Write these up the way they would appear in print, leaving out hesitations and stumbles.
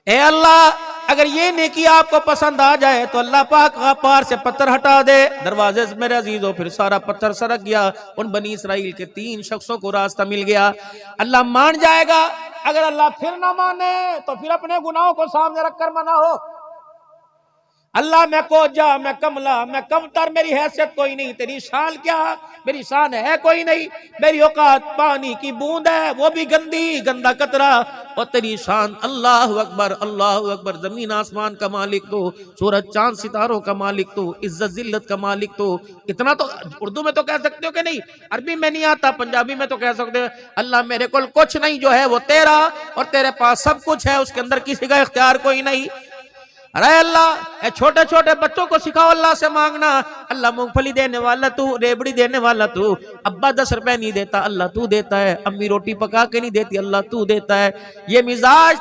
ए अल्लाह, अगर ये नेकी आपको पसंद आ जाए तो अल्लाह पाक पार से पत्थर हटा दे। दरवाजे से मेरे अजीजों फिर सारा पत्थर सरक गया। उन बनी इसराइल के 3 शख्सों को रास्ता मिल गया। अल्लाह मान जाएगा। अगर अल्लाह फिर ना माने तो फिर अपने गुनाहों को सामने रखकर मना हो। अल्लाह मैं कोजा, मैं कमला, मैं कमतर, मेरी हैसियत कोई नहीं, तेरी शान क्या, मेरी शान है कोई नहीं, मेरी औकात पानी की बूंद है, वो भी गंदी, गंदा कतरा, और तेरी शान अल्लाह अकबर, अल्लाह अकबर। जमीन आसमान का मालिक तो, सूरज चांद सितारों का मालिक तो, इज्जत जिल्लत का मालिक तो। इतना तो उर्दू में तो कह सकते हो कि नहीं? अरबी में नहीं आता, पंजाबी में तो कह सकते हो, अल्लाह मेरे को कुछ नहीं, जो है वो तेरा, और तेरे पास सब कुछ है, उसके अंदर किसी का इख्तियार कोई नहीं। अरे अल्लाह, छोटे छोटे बच्चों को सिखाओ अल्लाह से मांगना। अल्लाह मूंगफली देने वाला तू, रेबड़ी देने वाला तू, अब्बा 10 रुपए नहीं देता, अल्लाह तू देता है, अम्मी रोटी पका के नहीं देती, अल्लाह तू देता है। ये मिजाज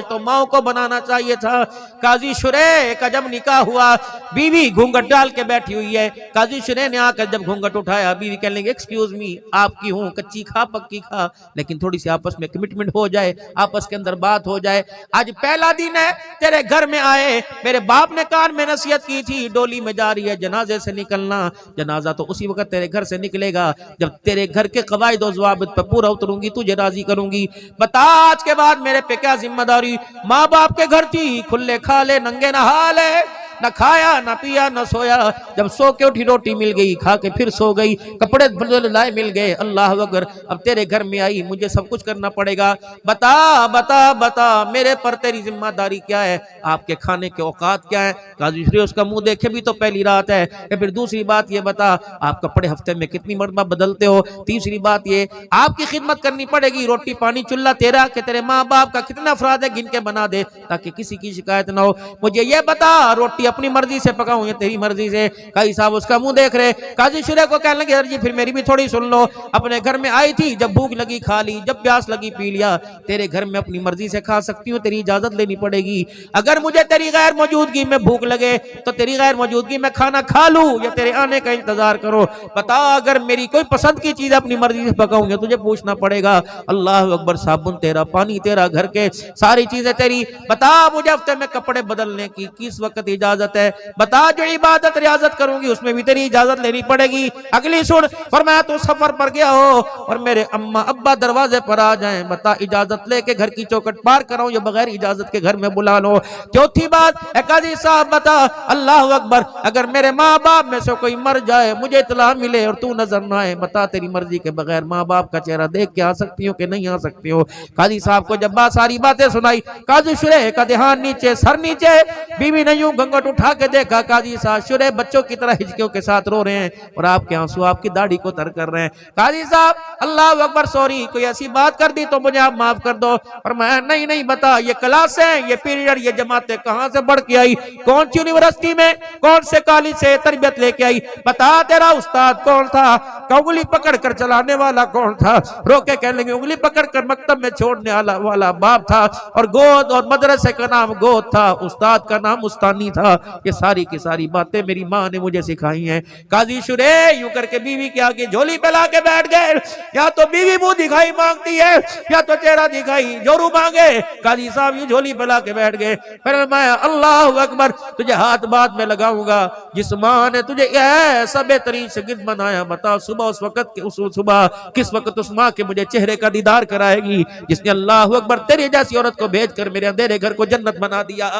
तो माओ को बनाना चाहिए था। काजी शुरे का जब निकाह हुआ, बीवी घूंघट डाल के बैठी हुई है। काजी शुरे ने आकर जब घूंघट उठाया, बीवी कहने लगी एक्सक्यूज मी, आपकी हूँ, कच्ची खा पक्की खा, लेकिन थोड़ी सी आपस में कमिटमेंट हो जाए, आपस के अंदर बात हो जाए। आज पहला दिन है, तेरे घर में आए, मेरे बाप ने कान में नसीहत की थी, डोली में जा रही है जनाजे से निकलना, जनाजा तो उसी वक्त तेरे घर से निकलेगा जब तेरे घर के कवायद और ज़वाबित पर पूरा उतरूंगी, तुझे राजी करूंगी। बता आज के बाद मेरे पे क्या जिम्मेदारी? माँ बाप के घर थी, खुले खा ले, नंगे नहा ले, न खाया न पिया न सोया, जब सो के उठी रोटी मिल गई, खा के फिर सो गई, कपड़े लाए मिल गए, अल्लाह अकबर। अब तेरे घर में आई, मुझे सब कुछ करना पड़ेगा। बता बता बता मेरे पर तेरी जिम्मेदारी क्या है? आपके खाने के औकात क्या है? काजी श्री उसका मुंह देखे भी तो पहली रात है। फिर दूसरी बात ये बता, आप कपड़े हफ्ते में कितनी मरतबा बदलते हो? तीसरी बात ये, आपकी खिदमत करनी पड़ेगी, रोटी पानी चूल्हा तेरा के तेरे माँ बाप का कितना अफराद है गिन के बना दे, ताकि किसी की शिकायत ना हो। मुझे ये बता, रोटी अपनी मर्जी से पकाऊं या तेरी मर्जी से? काजी साहब उसका मुंह देख रहे। काजी शुरे को कहने लगे, जी फिर मेरी भी थोड़ी सुन लो। अपने घर में आई थी, जब भूख लगी खा ली, जब प्यास लगी पी लिया। तेरे घर में अपनी मर्जी से खा सकती हूँ, तेरी इजाजत लेनी पड़ेगी। अगर मुझे तेरी गैर मौजूदगी में भूख लगे तो तेरी गैर मौजूदगी में खाना खा लूं या तेरे आने का इंतजार करो? बता, अगर मेरी कोई पसंद की चीज अपनी मर्जी से पकाऊंगा, तुझे पूछना पड़ेगा। अल्लाह अकबर, साबुन तेरा, पानी तेरा, घर के सारी चीजें तेरी। बता मुझे हफ्ते में कपड़े बदलने की किस वक्त इजाजत है? बता, जो इबादत रियाजत करूंगी उसमें भी तेरी इजाजत लेनी पड़ेगी। अगली सुन, फरमाया तू सफर पर गया हो और मेरे अम्मा अब्बा दरवाजे पर आ जाएं, बता इजाजत लेके घर की चौखट पार कराऊं या बगैर इजाजत के घर में बुला लो? चौथी बात, काजी साहब बता, अल्लाह अकबर, अगर मेरे माँ बाप में से कोई मर जाए, मुझे इत्तला मिले और तू नजर ना आए, बता तेरी मर्जी के बगैर माँ बाप का चेहरा देख के आ सकती हो कि नहीं आ सकती हो? काजी साहब को जब सारी बातें सुनाई, काजी शुरे का ध्यान नीचे, सर नीचे। बीवी ने यूं घंघट उठा के देखा, काजी साहब शुरे बच्चों की तरह हिचकियों के साथ रो रहे हैं और आपके आंसू आपकी दाढ़ी को तर कर रहे हैं। काजी साहब, अल्लाह अकबर, सॉरी, कोई ऐसी बात कर दी तो मुझे आप माफ कर दो। और मैं नहीं नहीं, बता ये क्लास है, ये पीरियड, ये जमातें कहां से बढ़ के आई? कौन सी यूनिवर्सिटी में, कौन से कॉलेज से तरबियत लेके आई? बता तेरा उस्ताद कौन था? उंगली पकड़ कर चलाने वाला कौन था? रोके कहने लगे, उंगली पकड़ कर मकतब में छोड़ने वाला बाप था, और गोद और मदरसे का नाम गोद था, उस्ताद का नाम उस्तानी था। ये सारी की सारी बातें मेरी माँ ने मुझे सिखाई हैं। काजी शुरे यूं करके बीवी के आगे झोली फैला के बैठ गए। या तो बीवी मुंह दिखाई मांगती है या तो चेहरा दिखाई जोरू मांगे। काजी साहब यूं झोली फैला के बैठ गए। फिर मैं अल्लाह अकबर, तुझे हाथ बात में लगाऊंगा जिस माँ ने तुझे ऐसा बेहतरीन शागिर्द बनाया। बता सुबह उस वक्त सुबह किस वक्त उस माँ के मुझे चेहरे का दीदार कराएगी जिसने अल्लाह अकबर तेरी जैसी औरत को भेजकर मेरे अंधेरे घर को जन्नत बना दिया।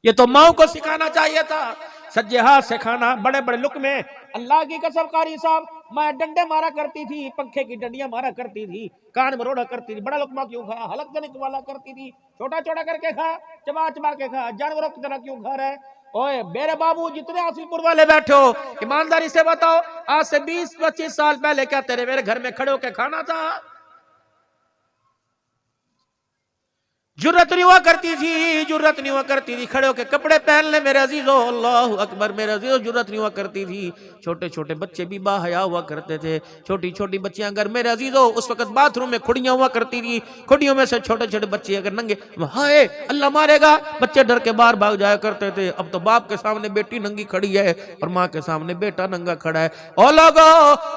ये तो माओ को सिखाना चाहिए था, सज्जे हाथ से खाना, बड़े बड़े लुक में। अल्लाह की कसम कारी साहब, मैं डंडे मारा करती थी, पंखे की डंडियां मारा करती थी, कान में रोड़ा करती थी, बड़ा लुकमा क्यों खा, हलक जनिक वाला करती थी, छोटा छोटा करके खा, चबा चबा के खा, जानवरों की तरह क्यों खा रहे? ओए मेरे बाबू जितने आसिफपुर वाले बैठे हो, ईमानदारी से बताओ, आज से 20-25 साल पहले क्या तेरे मेरे घर में खड़े होकर खाना था? जुर्रत नहीं हुआ करती थी, जुर्रत नहीं हुआ करती थी खड़े होकर कपड़े पहन ले मेरे अजीजों, अल्लाह अकबर मेरे अजीजों, जुर्रत नहीं हुआ करती थी। छोटे छोटे बच्चे भी बाहया हुआ करते थे, छोटी छोटी बच्चियां अगर मेरे अजीजों उस वक्त बाथरूम में खुड़ियां हुआ करती थी, खुड़ियों में से छोटे छोटे बच्चे अगर नंगे, हाय अल्लाह मारेगा, बच्चे डर के बाहर भाग जाया करते थे। अब तो बाप के सामने बेटी नंगी खड़ी है और माँ के सामने बेटा नंगा खड़ा है। ओ लोगों,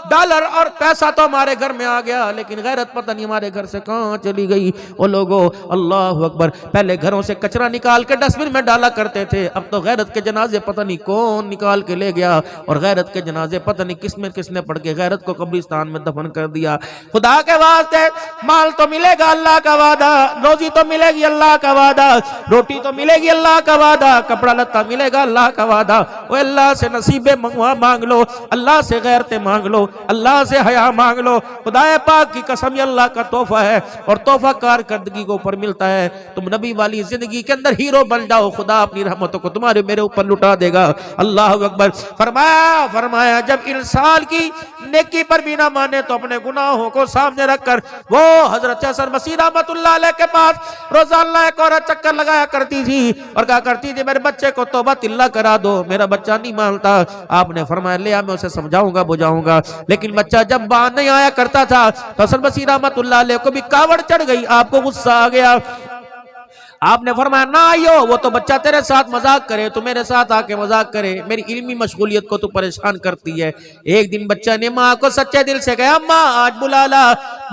डॉलर और पैसा तो हमारे घर में आ गया, लेकिन गैरत पता नहीं हमारे घर से कहाँ चली गई। ओ लोगों, अल्लाह अकबर, पहले घरों से कचरा निकाल के डस्टबिन में डाला करते थे, अब तो गैरत के जनाजे पता नहीं कौन निकाल के ले गया, और गैरत के जनाजे पता नहीं किसने पढ़ के गैरत को कब्रिस्तान में दफन कर दिया। खुदा के वास्ते, माल तो मिलेगा अल्लाह का वादा, रोजी तो मिलेगी अल्लाह का वादा, रोटी तो मिलेगी अल्लाह का वादा, कपड़ा लत्ता मिलेगा अल्लाह का वादा। वो अल्लाह से नसीबे मंगवा मांग लो, अल्लाह से गैरते मांग लो, अल्लाह से हया मांग लो। खुदाए पाक की कसम, ये अल्लाह का तोहफा है और तोहफा कारकर्दगी को ऊपर मिलता है। तुम नबी वाली जिंदगी के अंदर हीरो बन जाओ, खुदा अपनी रहमतों को तुम्हारे मेरे ऊपर लुटा देगा। अल्लाह अकबर। फरमाया जब इंसान की नेकी पर भी ना माने तो अपने गुनाहों को सामने रखकर वो हजरत हसन बसरी रहमतुल्लाह अलैह के पास रोजाना एक औरत चक्कर लगाया करती थी और कहा करती थी मेरे बच्चे को तौबा तिल्ला करा दो, मेरा बच्चा नहीं मानता। आपने फरमाया ले आ, मैं उसे समझाऊंगा बुझाऊंगा, लेकिन बच्चा जब बाहर नहीं आया करता था तो हसन बसरी रहमतुल्लाह अलैह को भी कावड़ चढ़ गई, आपको गुस्सा आ गया। आपने फरमाया ना आइयो, वो तो बच्चा तेरे साथ मजाक करे, तू मेरे साथ आके मजाक करे, मेरी इल्मी मशगूलियत को तू परेशान करती है। एक दिन बच्चा ने माँ को सच्चे दिल से कहा अम्मा आज बुला ला,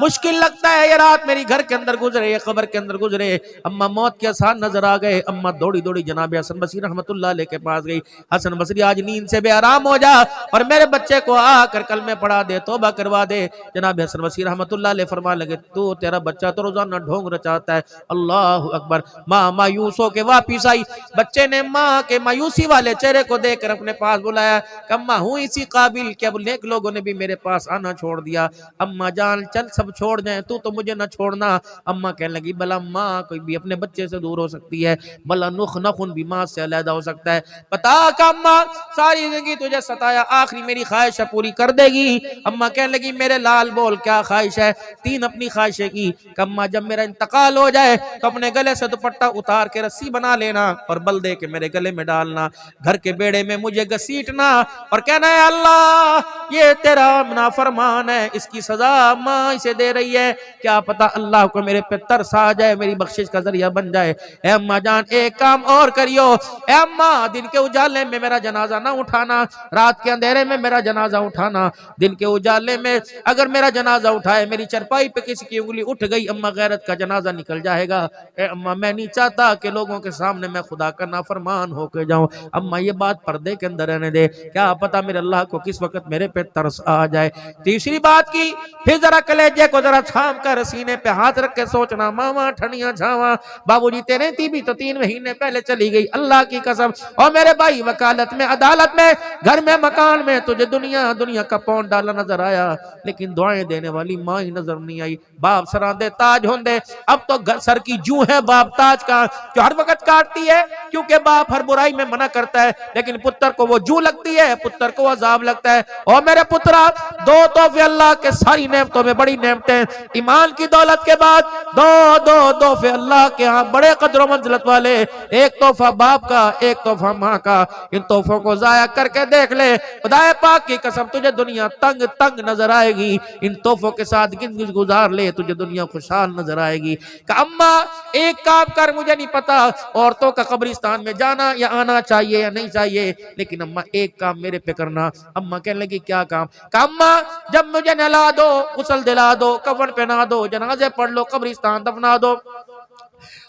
मुश्किल लगता है ये रात मेरी घर के अंदर गुजरे, ये कब्र के अंदर गुजरे। अम्मा मौत के आसार नजर आ गए। अम्मा दौड़ी दौड़ी जनाब हसन बसरी रहमतुल्लाह अलैह के पास गई, हसन बसरी आज नींद से बेआराम हो जा और मेरे बच्चे को आकर कलमे पढ़ा दे, तौबा करवा दे। जनाब हसन बसरी रहमतुल्लाह अलैह फरमा लगे तू तेरा बच्चा तो रोजाना ढोंग रचाता है। अल्लाह अकबर। माँ मायूस होके वापिस आई, बच्चे ने माँ के मायूसी वाले चेहरे को देखकर अपने पास बुलाया, अम्मा हूँ इसी काबिल कि अब नेक लोगों ने भी मेरे पास आना छोड़ दिया। अम्मा जान चल सब छोड़ जाए, तू तो मुझे न छोड़ना। अम्मा कहने लगी भला माँ कोई भी अपने बच्चे से दूर हो सकती है, भला नुख नखुन भी माँ से अलहदा हो सकता है। बता का अम्मा सारी जिंदगी तुझे सताया, आखिरी मेरी ख्वाहिश पूरी कर देगी। अम्मा कहने लगी मेरे लाल बोल क्या ख्वाहिश है? तीन अपनी ख्वाहिशें की। अम्मा जब मेरा इंतकाल हो जाए तो अपने गले से दुपट्टा उतार के रस्सी बना लेना और बल दे के मेरे गले में डालना, घर के बेड़े में मुझे घसीटना और कहना है अल्लाह ये तेरा नाफरमान है, इसकी सजा माँ इसे दे रही है, क्या पता अल्लाह को मेरे पे तरस आ जाए, मेरी बख्शिश का जरिया बन जाए। ए अम्मा जान एक काम और करियो, ए अम्मा दिन के उजाले में मेरा जनाजा ना उठाना, रात के अंधेरे में मेरा जनाजा उठाना। दिन के उजाले में अगर मेरा जनाजा उठाए, मेरी चरपाई पे किसी की उंगली उठ गई, अम्मा गैरत का जनाजा निकल जाएगा। ए अम्मा मैं नहीं चाहता कि लोगों के सामने मैं खुदा का नाफरमान होके जाऊं। अम्मा ये बात पर्दे के अंदर रहने दे, क्या पता मेरे अल्लाह को किस वक्त मेरे पे तरस आ जाए। तीसरी बात की, फिर जरा कलेजे को जरा थाम कर सीने पे हाथ रख के सोचना, मामा ठनिया छावा बाबूजी तेरे भी तो 3 महीने पहले चली गई, अल्लाह की कसम। और मेरे भाई वकालत में, अदालत में, घर में, मकान में तुझे दुनिया का पौंड डाला नजर आया, लेकिन दुआएं देने वाली माँ ही नजर नहीं आई। बाप सरांदे ताज होंदे, अब तो सर की जू है बाप ताज का जो हर वक्त काटती है, क्योंकि बाप हर बुराई में मना करता है, लेकिन पुत्र को वो जू लगती है, पुत्र को अजाब लगता है। और मेरे पुत्रा दो तोहफे अल्लाह के सारी नेमतों में बड़ी नेमतें, ईमान की दौलत के बाद दो तोहफे अल्लाह के यहाँ बड़े कदर मंजिलत वाले, एक तोहफा बाप का, एक तोहफा माँ का। इन तोहफों को जाया करके देख ले, खुदाए पाक की कसम तुझे दुनिया तंग तंग नजर आएगी। इन तोहफों के साथ जिंदगी गुजार ले, तुझे दुनिया खुशहाल नजर आएगी। अम्मा एक काम कर, मुझे नहीं पता औरतों का कब्रिस्तान में जाना या आना चाहिए या नहीं चाहिए, लेकिन अम्मा एक काम मेरे पे करना। अम्मा कहने लगी क्या काम? अम्मा जब मुझे नहला दो, गुस्ल दिला दो, कफन पहना दो, जनाजे पढ़ लो, कब्रिस्तान दफना दो,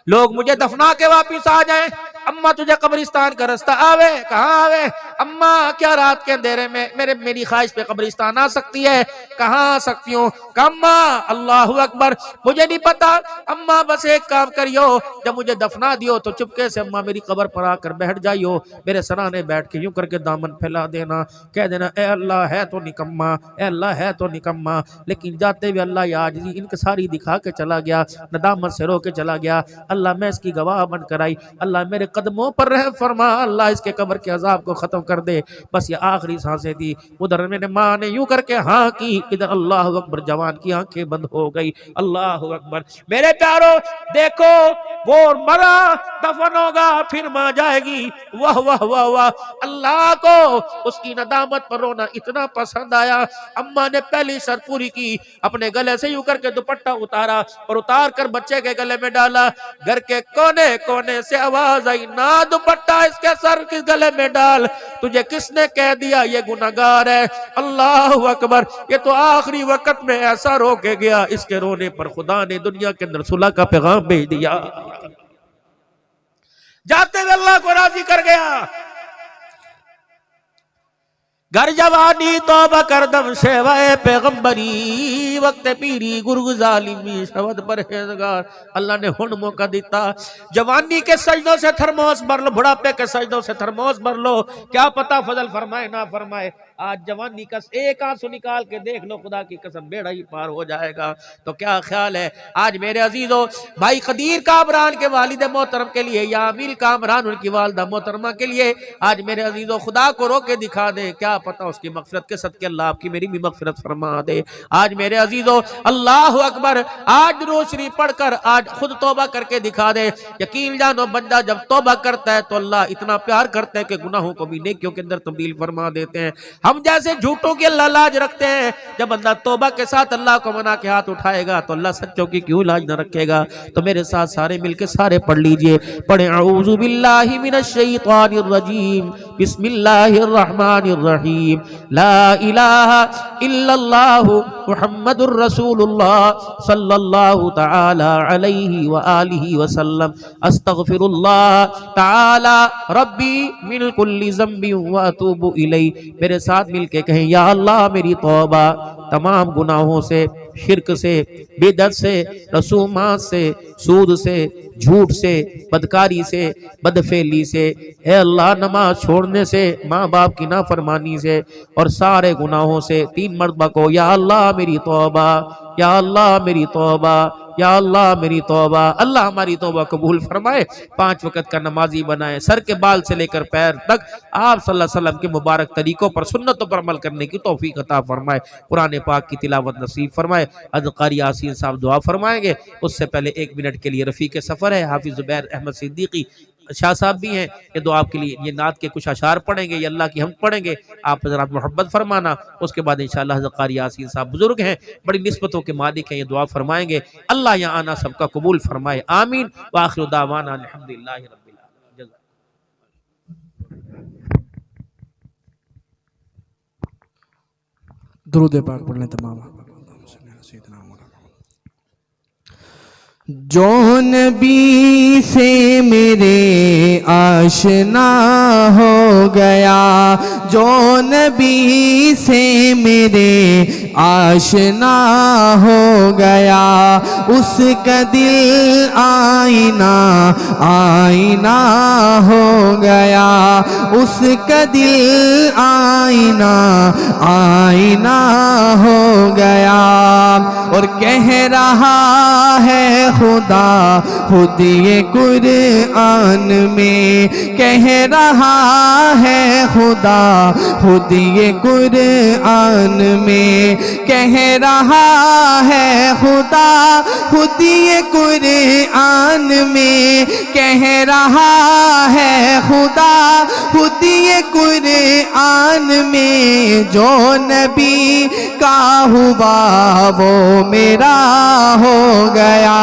लोग मुझे दफना के वापिस आ जाएं। अम्मा तुझे कब्रिस्तान का रास्ता आवे? कहाँ आवे? अम्मा क्या रात के अंधेरे में मेरी ख्वाहिश पे कब्रिस्तान आ सकती है? कहाँ आ सकती हूँ? अम्मा अल्लाह अकबर मुझे नहीं पता। अम्मा बस एक काम करियो, जब मुझे दफना दियो तो चुपके से अम्मा मेरी कब्र पर आकर बैठ जाइयो, मेरे सराहने बैठ के यूं करके दामन फैला देना, कह देना ए अल्लाह है तो निकम्मा, ए अल्लाह है तो निकम्मा, लेकिन जाते हुए अल्लाह ये आजिज़ी इनकी सारी दिखा के चला गया, नदामत से रो के चला गया। अल्लाह मैं इसकी गवाह बनकर आई, अल्लाह मेरे कदमों पर रहम फरमा, अल्लाह इसके कब्र के अजाब को खत्म कर दे। बस ये आखिरी सांसें थी। उधर मेरे माँ ने यूं करके हाँ की, इधर अल्लाह अकबर, जवान की आंखें बंद हो गई। अल्लाह अकबर। मेरे प्यारो देखो, वो मरा, दफन होगा, फिर मां जाएगी। वाह वाह वाह वाह। अल्लाह को उसकी नदामत पर रोना इतना पसंद आया, अम्मा ने पहली शर्त पूरी की, अपने गले से यूं करके दुपट्टा उतारा और उतार कर बच्चे के गले में डाला। घर के कोने कोने से आवाज आई, ना दुपट्टा इसके सर के गले में डाल, तुझे किसने कह दिया ये गुनाहगार है। अल्लाह अकबर। ये तो आखिरी वक्त में ऐसा रो के गया, इसके रोने पर खुदा ने दुनिया के अंदर सुलह का पैगाम भेज दिया। जाते हुए अल्लाह को राजी कर गया। घर जवानी तौबा कर दम सेवाए पैगंबरी, वक्त पीरी गुरगुजालिमी शब्द परहेजगार। अल्लाह ने हुन मौका दिता, जवानी के सजदों से थरमोस भर लो, बुढ़ापे के सजदों से थरमोस भर लो, क्या पता फजल फरमाए ना फरमाए। आज जवानी का एक आंसू निकाल के देख लो, खुदा की कसम बेड़ा ही पार हो जाएगा। तो क्या ख्याल है आज मेरे अजीजों, भाई कदीर कामरान के वालिद मोहतरम के लिए, या अमीर कामरान उनकी वालदा मोहतरमा के लिए, आज मेरे अजीजों खुदा को रो के दिखा दे, क्या पता उसकी मगफिरत के सदके अल्लाह आपकी मेरी भी मगफिरत फरमा दे। आज मेरे अजीजों अल्लाह अकबर, आज रोशनी पढ़कर आज खुद तौबा करके दिखा दे। यकीन जानो बंदा जब तौबा करता है तो अल्लाह इतना प्यार करता है कि गुनाहों को भी नेकियों के अंदर तब्दील फरमा देते हैं। हम जैसे झूठों की अल्लाह लाज रखते हैं, जब बंदा तौबा के साथ अल्लाह को मना के हाथ उठाएगा तो अल्लाह सच्चों की क्यों लाज न रखेगा। तो मेरे साथ सारे मिलके सारे पढ़ लीजिए, पढ़े औज़ु बिल्लाहि मिनश शैतानिर रजीम, बिस्मिल्लाहिर रहमानिर रहीम, ला इलाहा इल्लल्लाहु मुहम्मदुर रसूलुल्लाह सल्लल्लाहु तआला अलैहि व आलिहि वसल्लम, अस्तगफिरुल्लाह तआला रब्बी मिन कुल्ली ज़ंबि व अतूबु इलैहि। मेरे साथ मिलके कहें, या अल्लाह मेरी तौबा तमाम गुनाहों से, शिर्क से, बिदअत से, रसूमात से, सूद से, झूठ से, बदकारी से, बदफेली से, ए अल्लाह नमाज छोड़ने से, माँ बाप की नाफरमानी से और सारे गुनाहों से 3 मरतबा को, या अल्लाह मेरी तौबा, या अल्लाह मेरी तौबा, या अल्लाह मेरी तौबा। अल्लाह हमारी तौबा कबूल फरमाए, 5 वक्त का नमाजी बनाए, सर के बाल से लेकर पैर तक आप सल्लल्लाहु अलैहि वसल्लम के मुबारक तरीकों पर, सुन्नतों पर अमल करने की तौफीक अता फरमाए, कुरान पाक की तिलावत नसीब फरमाए। क़ारी यासीन साहब दुआ फरमाएंगे, उससे पहले 1 मिनट के लिए रफ़ीक सफ़र है हाफिज़ ज़ुबैर अहमद सिद्दीकी शाह साहब भी हैं, ये दुआ आपके लिए, ये नात के कुछ अशार पढ़ेंगे, ये अल्लाह की हम पढ़ेंगे, आप हज़रात मोहब्बत फरमाना। उसके बाद इंशाअल्लाह हज़रत क़ारी यासीन साहब बुजुर्ग हैं, बड़ी निस्बतों के मालिक हैं, ये दुआ फरमाएंगे। अल्लाह यहाँ आना सबका कबूल फरमाए, आमीन। व आखिरु दावाना अल्हम्दुलिल्लाहि रब्बिल आलमीन। दुरूद पाक पढ़ लें तमाम। जो नबी से मेरे आशना हो गया, जो नबी से मेरे आशना हो गया, उसका दिल आईना आईना हो गया, उसका दिल आईना आईना हो गया। और कह रहा है खुदा खुद ये कुरान में, कह रहा है खुदा खुद ये कुरान में, कह रहा है खुदा खुद ये कुरान में, कह रहा है खुदा खुद ये कुरान में। जो नबी का हुआ वो मेरा हो गया।